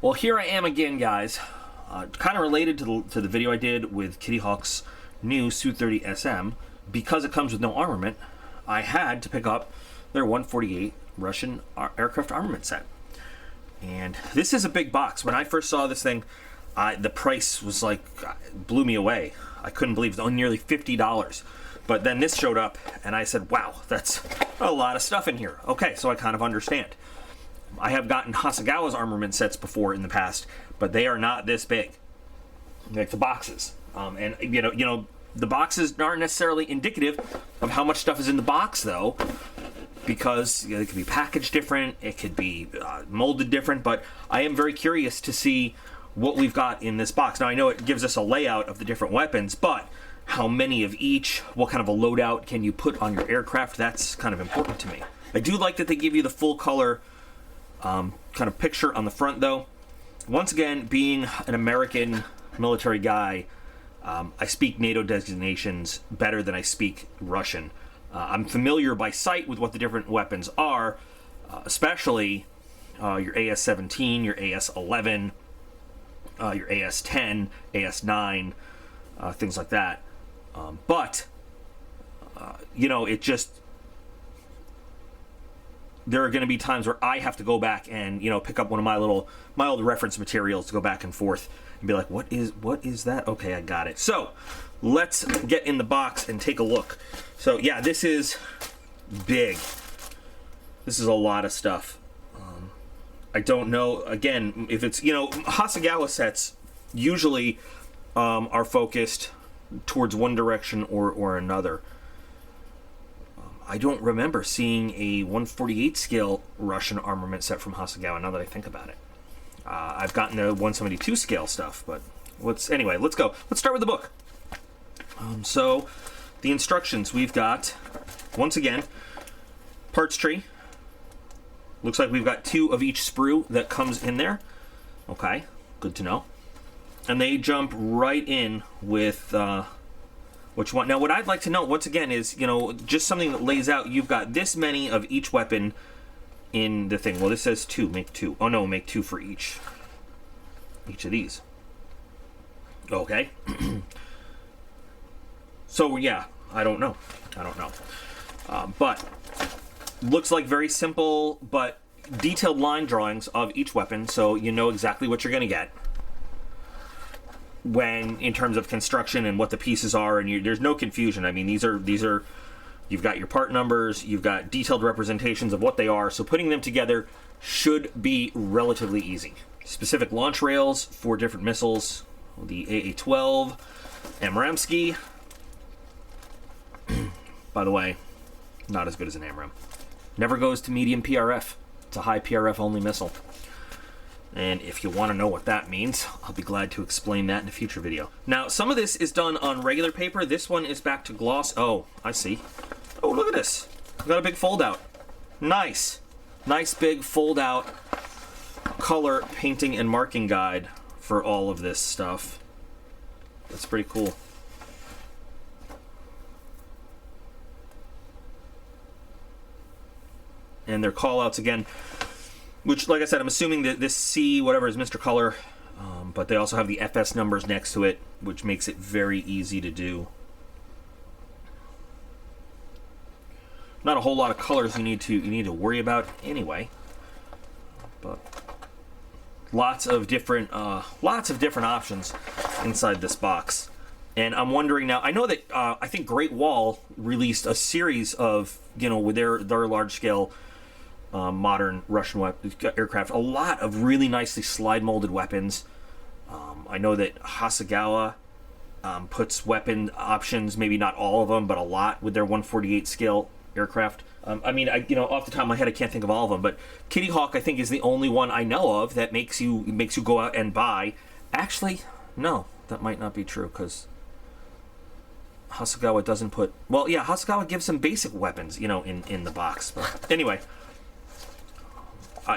Well, here I am again, guys. Kind of related to the video I did with Kitty Hawk's new Su-30 SM. Because it comes with no armament, I had to pick up their 148 Russian aircraft armament set. And this is a big box. When I first saw this thing, the price was like, blew me away. I couldn't believe it was nearly $50. But then this showed up, and I said, wow, that's a lot of stuff in here. Okay, so I kind of understand. I have gotten Hasegawa's armament sets before in the past, but they are not this big, like the boxes. And you know, the boxes aren't necessarily indicative of how much stuff is in the box, though, because it could be packaged different, it could be molded different. But I am very curious to see what we've got in this box. Now, I know it gives us a layout of the different weapons, but how many of each, what kind of a loadout can you put on your aircraft? That's kind of important to me. I do like that they give you the full color kind of picture on the front, though. Once again, being an American military guy, I speak NATO designations better than I speak Russian. I'm familiar by sight with what the different weapons are, especially your AS-17, your AS-11, your AS-10, AS-9, things like that. But you know, it just, there are going to be times where I have to go back and, you know, pick up one of my old reference materials to go back and forth and be like, what is that? Okay, I got it. So let's get in the box and take a look. So yeah, this is big. This is a lot of stuff. I don't know, again, if it's, you know, Hasegawa sets usually are focused towards one direction or another. I don't remember seeing a 148 scale Russian armament set from Hasegawa, now that I think about it. I've gotten the 172 scale stuff, but anyway, let's go. Let's start with the book. So, the instructions, we've got, once again, parts tree. Looks like we've got 2 of each sprue that comes in there. Okay, good to know. And they jump right in with which one. Now, what I'd like to know, once again, is, you know, just something that lays out, you've got this many of each weapon in the thing. Well, this says 2, make 2. Oh, no, make 2 for each of these. Okay. So, yeah, I don't know. But looks like very simple, but detailed line drawings of each weapon, so you know exactly what you're going to get when, in terms of construction and what the pieces are, and there's no confusion. I mean, these are you've got your part numbers, you've got detailed representations of what they are, so putting them together should be relatively easy. Specific launch rails for different missiles, the AA-12, Amramsky. By the way, not as good as an AMRAAM. Never goes to medium PRF. It's a high PRF only missile. And if you want to know what that means, I'll be glad to explain that in a future video. Now, some of this is done on regular paper. This one is back to gloss. Oh, I see. Oh, look at this. We've got a big fold out. Nice. Nice big fold out color painting and marking guide for all of this stuff. That's pretty cool. And their call-outs again, which, like I said, I'm assuming that this C, whatever, is Mr. Color, but they also have the FS numbers next to it, which makes it very easy to do. Not a whole lot of colors you need to worry about anyway, but lots of different options inside this box. And I'm wondering now, I know that I think Great Wall released a series of, you know, with their large-scale modern Russian aircraft, a lot of really nicely slide-molded weapons. I know that Hasegawa puts weapon options, maybe not all of them, but a lot with their 148 scale aircraft. I mean, you know, off the top of my head, I can't think of all of them, but Kitty Hawk, I think, is the only one I know of that makes you go out and buy. Actually, no, that might not be true, because Hasegawa doesn't put... Well, yeah, Hasegawa gives some basic weapons, you know, in the box. But anyway,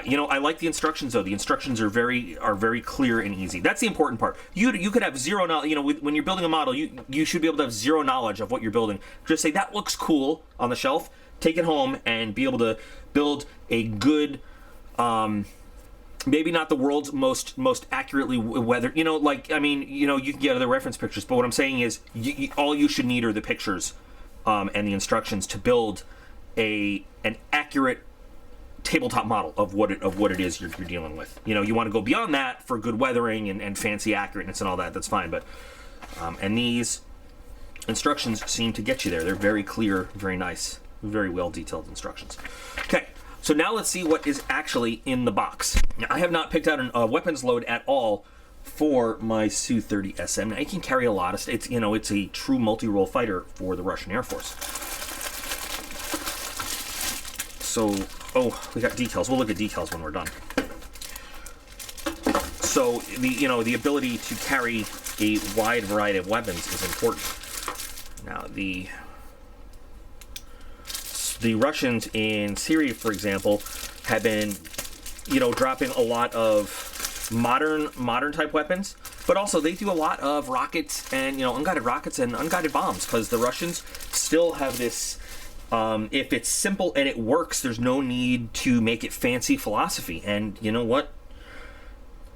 you know, I like the instructions, though. The instructions are very clear and easy. That's the important part. You could have zero knowledge. You know, when you're building a model, you should be able to have zero knowledge of what you're building. Just say, that looks cool on the shelf, take it home, and be able to build a good maybe not the world's most accurately weathered. You know, like, I mean, you know, you can get other reference pictures, but what I'm saying is, all you should need are the pictures and the instructions to build an accurate tabletop model of what it is you're dealing with. You know, you want to go beyond that for good weathering and fancy accurateness and all that. That's fine, but and these instructions seem to get you there. They're very clear, very nice, very well detailed instructions. Okay. So now let's see what is actually in the box. Now, I have not picked out a weapons load at all for my Su-30 SM. Now, it can carry a lot of it's it's a true multi-role fighter for the Russian Air Force. So, we got decals. We'll look at decals when we're done. So the ability to carry a wide variety of weapons is important. Now the Russians in Syria, for example, have been, dropping a lot of modern type weapons, but also they do a lot of rockets and unguided rockets and unguided bombs, because the Russians still have this. If it's simple and it works, there's no need to make it fancy philosophy. And you know what?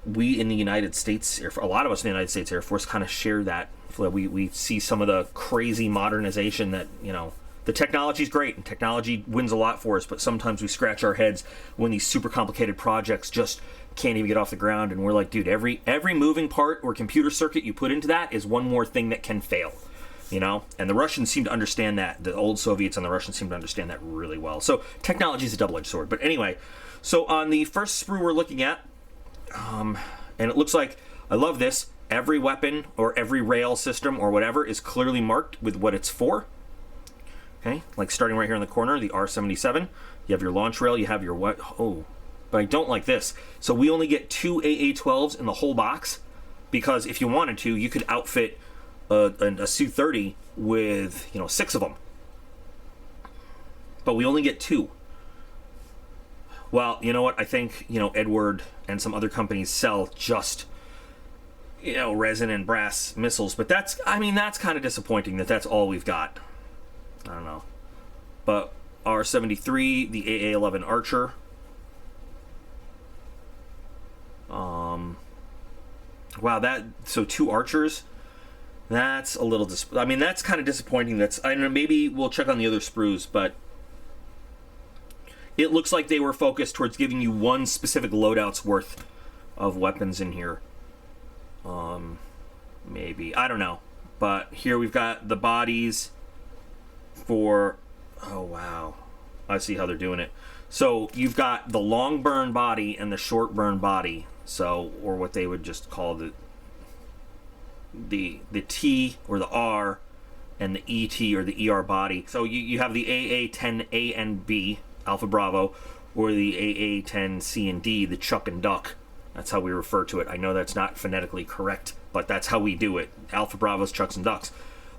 We in the United States, a lot of us in the United States Air Force, kind of share that. We see some of the crazy modernization that the technology's great and technology wins a lot for us, but sometimes we scratch our heads when these super complicated projects just can't even get off the ground, and we're like, dude, every moving part or computer circuit you put into that is one more thing that can fail, and the Russians seem to understand that. The old Soviets and the Russians seem to understand that really well. So technology is a double-edged sword. But anyway, so on the first sprue we're looking at, and it looks like, I love this, every weapon or every rail system or whatever is clearly marked with what it's for. Okay, like starting right here in the corner, the R-77, you have your launch rail, you have your what? Oh, but I don't like this. So we only get 2 AA-12s in the whole box, because if you wanted to, you could outfit a Su-30 with 6 of them. But we only get 2. Well, you know what? I think Edward and some other companies sell just resin and brass missiles, but that's kind of disappointing that that's all we've got. I don't know. But R-73, the AA-11 Archer. Wow, so 2 Archers. That's a little that's kind of disappointing. I don't know, maybe we'll check on the other sprues, but it looks like they were focused towards giving you one specific loadout's worth of weapons in here. Maybe, I don't know. But here we've got the bodies for, oh wow, I see how they're doing it. So you've got the long burn body and the short burn body, so, or what they would just call the T or the R and the ET or the ER body. So you have the AA-10A and B, Alpha Bravo, or the AA-10C and D, the Chuck and Duck. That's how we refer to it. I know that's not phonetically correct, but that's how we do it. Alpha Bravos, Chucks and Ducks.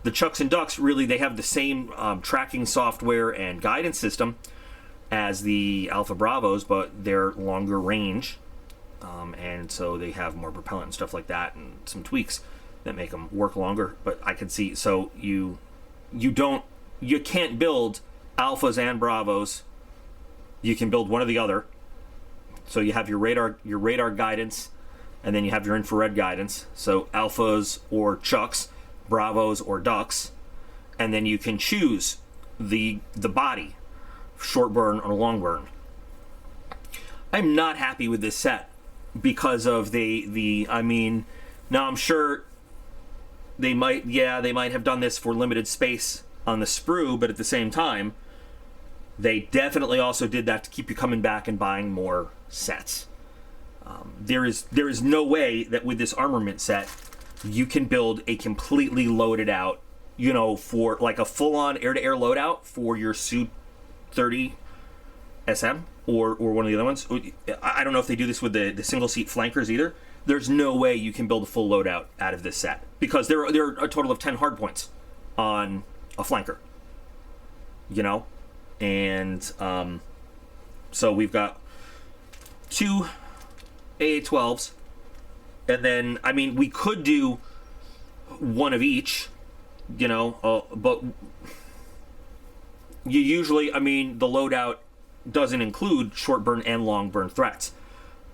The Chucks and Ducks, really, they have the same tracking software and guidance system as the Alpha Bravos, but they're longer range, and so they have more propellant and stuff like that, and some tweaks that make them work longer. But I can see, so you can't build Alphas and Bravos. You can build one or the other. So you have your radar guidance, and then you have your infrared guidance. So Alphas or Chucks, Bravos or Ducks, and then you can choose the body, short burn or long burn. I'm not happy with this set because of now I'm sure they might have done this for limited space on the sprue, but at the same time they definitely also did that to keep you coming back and buying more sets. There is no way that with this armament set you can build a completely loaded out, for like a full-on air-to-air loadout for your Su-30 SM or one of the other ones. I don't know if they do this with the single-seat flankers either. There's no way you can build a full loadout out of this set, because there are a total of 10 hardpoints on a flanker. And so we've got 2 AA-12s, and then we could do one of each, but you usually, the loadout doesn't include short burn and long burn threats.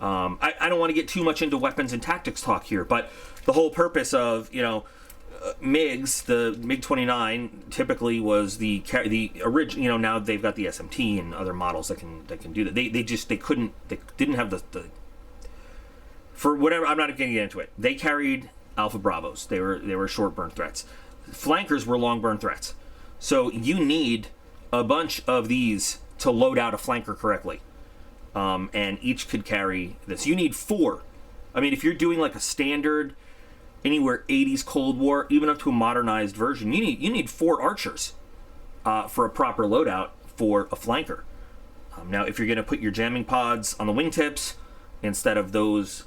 I don't want to get too much into weapons and tactics talk here, but the whole purpose of, MiGs, the MiG-29 typically was the original. Now they've got the SMT and other models that can do that. They didn't have the for whatever. I'm not going to get into it. They carried Alpha Bravos. They were short burn threats. Flankers were long burn threats. So you need a bunch of these to load out a flanker correctly, and each could carry this. You need 4. I mean, if you're doing like a standard, anywhere 80s Cold War, even up to a modernized version, you need 4 archers for a proper loadout for a flanker. Now, if you're going to put your jamming pods on the wingtips instead of those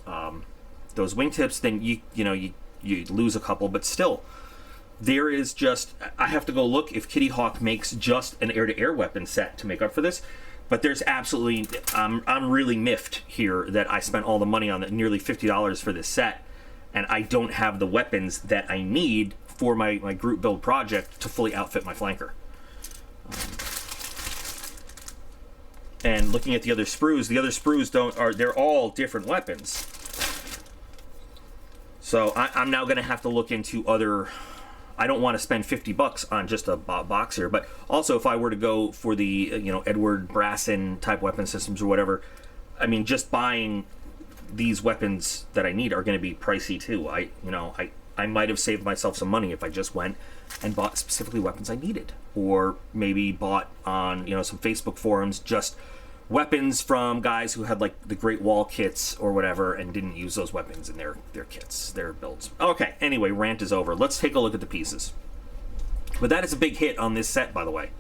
wingtips, then you lose a couple. But still, there is just, I have to go look if Kitty Hawk makes just an air-to-air weapon set to make up for this. But there's absolutely, I'm really miffed here that I spent all the money on it, nearly $50 for this set, and I don't have the weapons that I need for my group build project to fully outfit my flanker. And looking at the other sprues they're all different weapons. So I'm now going to have to look into other. I don't want to spend $50 on just a box here, but also if I were to go for the Edward Brasson type weapon systems or whatever, I mean, just buying these weapons that I need are going to be pricey too. I might have saved myself some money if I just went and bought specifically weapons I needed, or maybe bought on some Facebook forums just weapons from guys who had like the Great Wall kits or whatever and didn't use those weapons in their kits, their builds. Okay, anyway, rant is over. Let's take a look at the pieces. But that is a big hit on this set, by the way.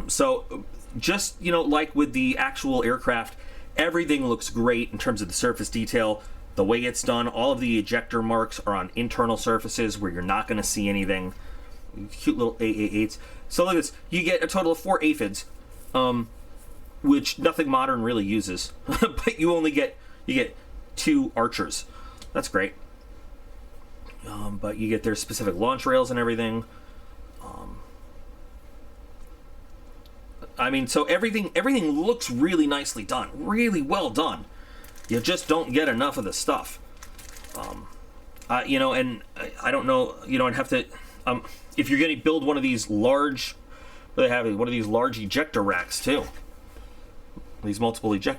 So just like with the actual aircraft, everything looks great in terms of the surface detail, the way it's done. All of the ejector marks are on internal surfaces where you're not going to see anything. Cute little AA8s. So look at this. You get a total of 4 aphids, which nothing modern really uses. But you get 2 archers. That's great. But you get their specific launch rails and everything. I mean, so everything looks really nicely done, really well done. You just don't get enough of the stuff. And I don't know. I'd have to. If you're going to build one of these large, they have one of these large ejector racks too. These multiple ejector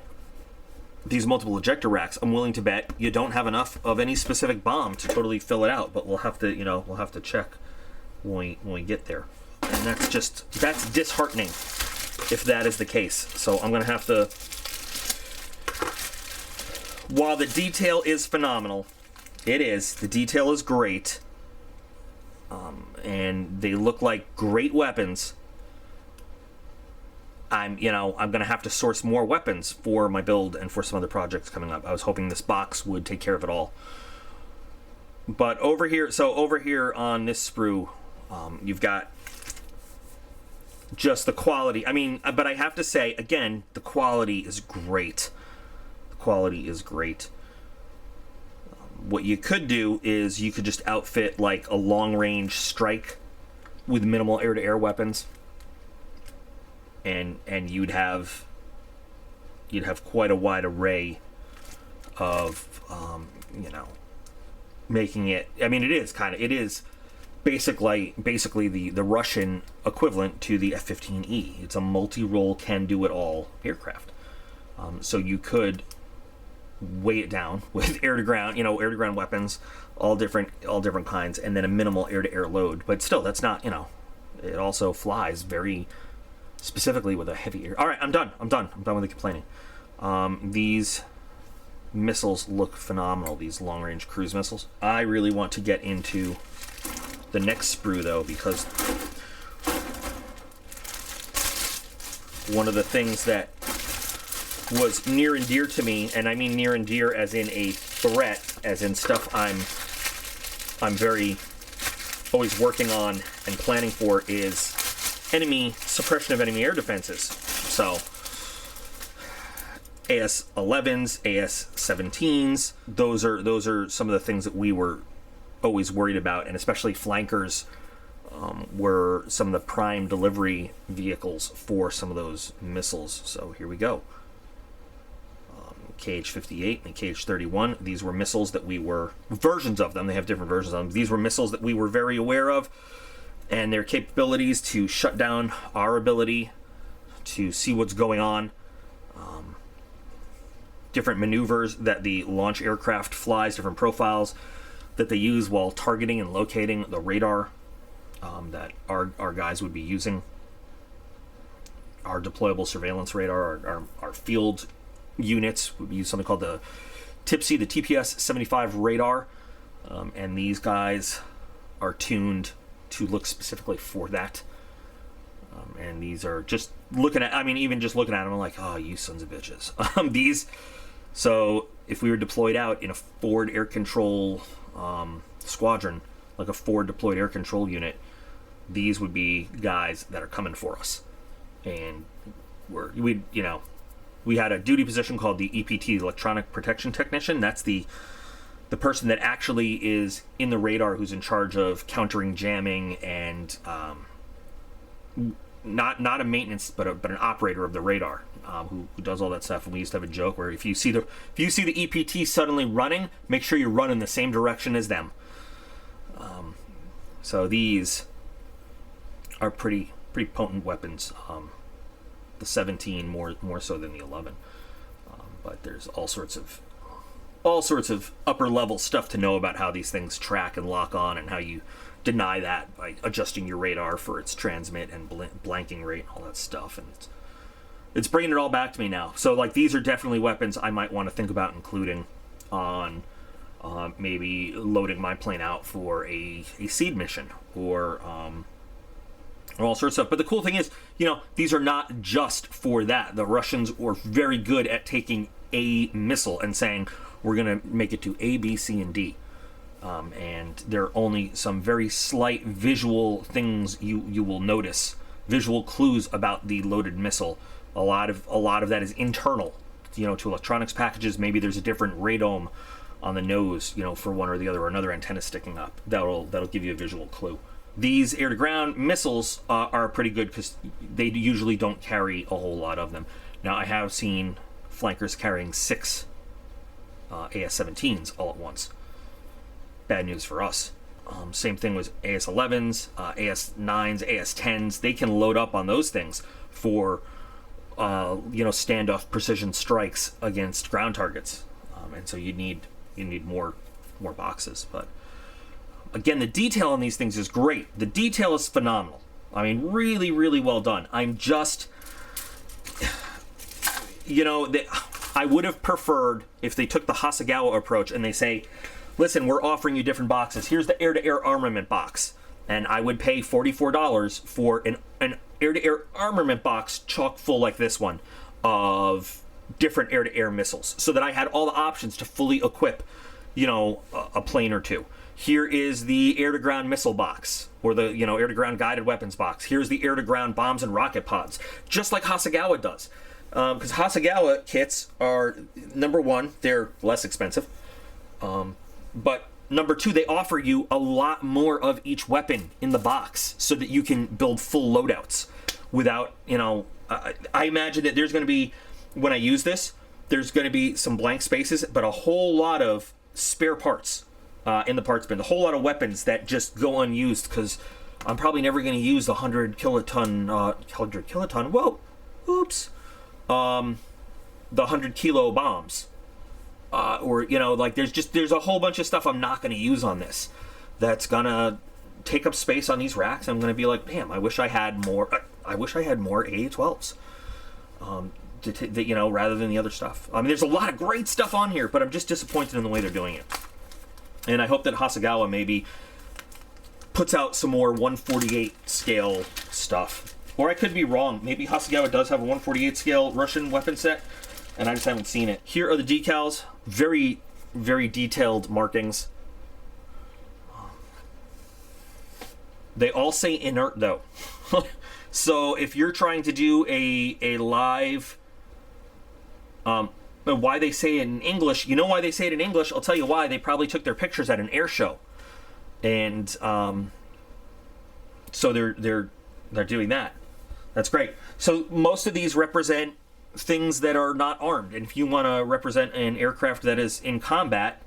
racks. I'm willing to bet you don't have enough of any specific bomb to totally fill it out. But we'll have to check when we get there. And that's disheartening if that is the case. So I'm gonna have to. While the detail is phenomenal, the detail is great, and they look like great weapons. I'm gonna have to source more weapons for my build and for some other projects coming up. I was hoping this box would take care of it all. But over here on this sprue, you've got just the quality. I mean, but I have to say again, the quality is great. The quality is great. What you could do is you could just outfit like a long-range strike with minimal air-to-air weapons. And you'd have quite a wide array of making it. I mean, it is basically the Russian equivalent to the F-15E. It's a multi-role, can-do-it-all aircraft. So you could weigh it down with air-to-ground weapons, all different kinds, and then a minimal air-to-air load. But still, that's not it also flies very specifically with a heavy air. All right, I'm done with the complaining. These missiles look phenomenal, these long-range cruise missiles. I really want to get into the next sprue, though, because one of the things that was near and dear to me, and I mean near and dear as in a threat, as in stuff I'm very always working on and planning for, is suppression of enemy air defenses. So AS-11s, AS-17s, those are some of the things that we were always worried about, and especially flankers were some of the prime delivery vehicles for some of those missiles. So here we go. KH-58 and KH-31. These were missiles that we were, versions of them, they have different versions of them. These were missiles that we were very aware of, and their capabilities to shut down our ability to see what's going on. Different maneuvers that the launch aircraft flies, different profiles that they use while targeting and locating the radar that our guys would be using. Our deployable surveillance radar, our field units would use something called the TPSY, the TPS-75 radar, and these guys are tuned to look specifically for that. And these are just looking at, I mean, even just looking at them, I'm like, oh, you sons of bitches. So if we were deployed out in a forward air control squadron, like a forward deployed air control unit, these would be guys that are coming for us. And we had a duty position called the EPT, Electronic Protection Technician. That's the person that actually is in the radar, who's in charge of countering jamming and not a maintenance, but an operator of the radar, who does all that stuff. And we used to have a joke where if you see the EPT suddenly running, make sure you run in the same direction as them. So these are pretty potent weapons. The 17 more so than the 11, but there's all sorts of upper level stuff to know about how these things track and lock on, and how you deny that by adjusting your radar for its transmit and blanking rate and all that stuff. And it's bringing it all back to me now. So like, these are definitely weapons I might want to think about including on maybe loading my plane out for a seed mission or all sorts of stuff. But the cool thing is, these are not just for that. The Russians were very good at taking a missile and saying, we're going to make it to A, B, C, and D. And there are only some very slight visual things you will notice, visual clues about the loaded missile. A lot of that is internal, to electronics packages. Maybe there's a different radome on the nose, for one or the other, or another antenna sticking up. That'll give you a visual clue. These air-to-ground missiles are pretty good because they usually don't carry a whole lot of them. Now, I have seen flankers carrying 6 AS-17s all at once. Bad news for us. Same thing with AS-11s, AS-9s, AS-10s. They can load up on those things for, standoff precision strikes against ground targets. And so you need more boxes, but again, the detail on these things is great. The detail is phenomenal. I mean, really, really well done. I'm just, I would have preferred if they took the Hasegawa approach and they say, listen, we're offering you different boxes. Here's the air-to-air armament box. And I would pay $44 for an air-to-air armament box chock full like this one of different air-to-air missiles, so that I had all the options to fully equip, a plane or two. Here is the air-to-ground missile box, or the air-to-ground guided weapons box. Here's the air-to-ground bombs and rocket pods, just like Hasegawa does. Because Hasegawa kits are, number one, they're less expensive, but number two, they offer you a lot more of each weapon in the box, so that you can build full loadouts without, I imagine that there's going to be, when I use this, there's going to be some blank spaces, but a whole lot of spare parts in the parts bin, a whole lot of weapons that just go unused, because I'm probably never going to use the 100 kiloton, whoa, oops, the 100 kilo bombs, or there's a whole bunch of stuff I'm not going to use on this that's gonna take up space on these racks. I'm going to be like, damn, I wish I had more AA-12s, rather than the other stuff. I mean, there's a lot of great stuff on here, but I'm just disappointed in the way they're doing it. And I hope that Hasegawa maybe puts out some more 148 scale stuff. Or I could be wrong. Maybe Hasegawa does have a 148 scale Russian weapon set, and I just haven't seen it. Here are the decals. Very, very detailed markings. They all say inert, though. So if you're trying to do a live... why they say it in English, why they say it in English? I'll tell you why. They probably took their pictures at an air show, and so they're doing that. That's great. So most of these represent things that are not armed. And if you want to represent an aircraft that is in combat,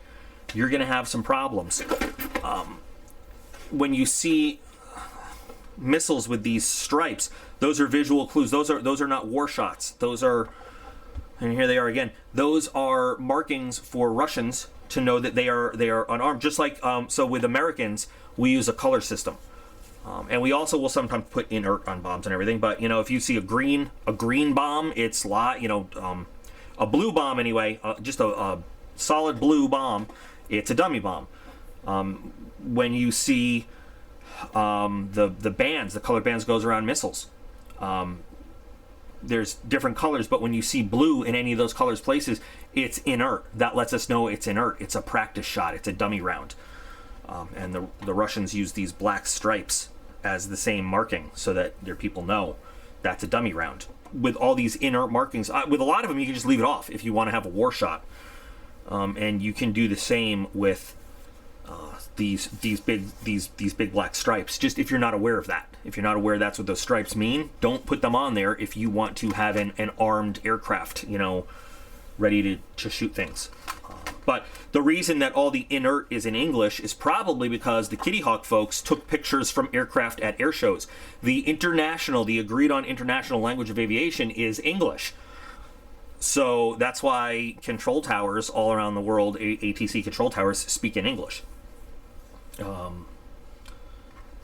you're going to have some problems. When you see missiles with these stripes, those are visual clues. Those are not war shots. Those are, and here they are again. Those are markings for Russians to know that they are unarmed. Just like so with Americans, we use a color system. And we also will sometimes put inert on bombs and everything. But you know, if you see a green bomb, it's a blue bomb anyway, just a solid blue bomb, it's a dummy bomb. When you see the bands, the color bands goes around missiles. There's different colors, but when you see blue in any of those colors places, it's inert. That lets us know it's inert. It's a practice shot. It's a dummy round. And the Russians use these black stripes as the same marking so that their people know that's a dummy round. With all these inert markings, with a lot of them, you can just leave it off if you want to have a war shot. And you can do the same with these big black stripes. Just if you're not aware of that, if you're not aware that's what those stripes mean, don't put them on there if you want to have an armed aircraft, you know, ready to shoot things. But the reason that all the inert is in English is probably because the Kitty Hawk folks took pictures from aircraft at air shows. The agreed on international language of aviation is English. So that's why control towers all around the world, ATC control towers, speak in English.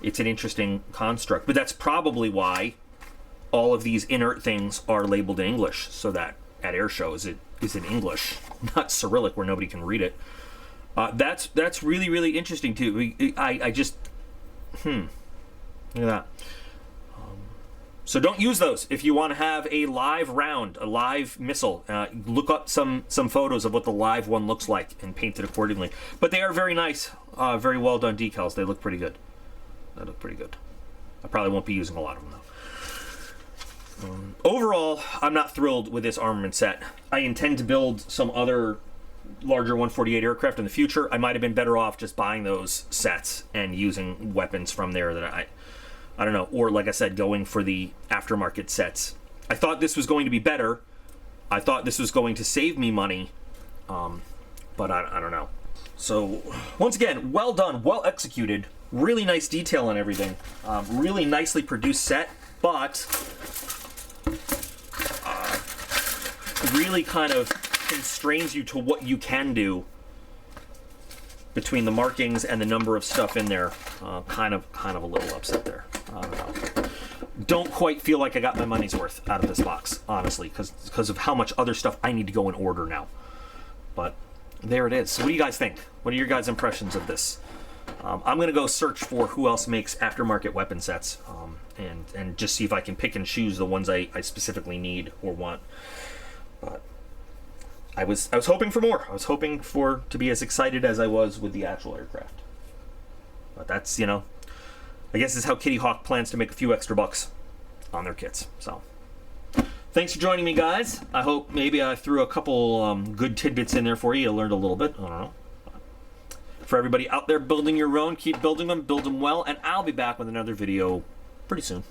It's an interesting construct, but that's probably why all of these inert things are labeled in English, so that at air shows it is in English, not Cyrillic where nobody can read it. That's really, really interesting too. I just look at that. So don't use those if you want to have a live round, a live missile. Look up some photos of what the live one looks like and paint it accordingly. But they are very nice, very well done decals. They look pretty good. They look pretty good. I probably won't be using a lot of them though. Overall, I'm not thrilled with this armament set. I intend to build some other larger 148 aircraft in the future. I might have been better off just buying those sets and using weapons from there that I don't know, or like I said, going for the aftermarket sets. I thought this was going to be better. I thought this was going to save me money, but I don't know. So once again, well done, well executed, really nice detail on everything, really nicely produced set, but really kind of constrains you to what you can do between the markings and the number of stuff in there. Kind of a little upset there. I don't know. Don't quite feel like I got my money's worth out of this box, honestly, because of how much other stuff I need to go and order now. But there it is. So what do you guys think? What are your guys' impressions of this? I'm going to go search for who else makes aftermarket weapon sets, and just see if I can pick and choose the ones I specifically need or want. But I was hoping for more. I was hoping to be as excited as I was with the actual aircraft. But that's, you know, I guess this is how Kitty Hawk plans to make a few extra bucks on their kits. So thanks for joining me, guys. I hope maybe I threw a couple good tidbits in there for you. You learned a little bit. I don't know. For everybody out there building your own, keep building them, build them well, and I'll be back with another video pretty soon.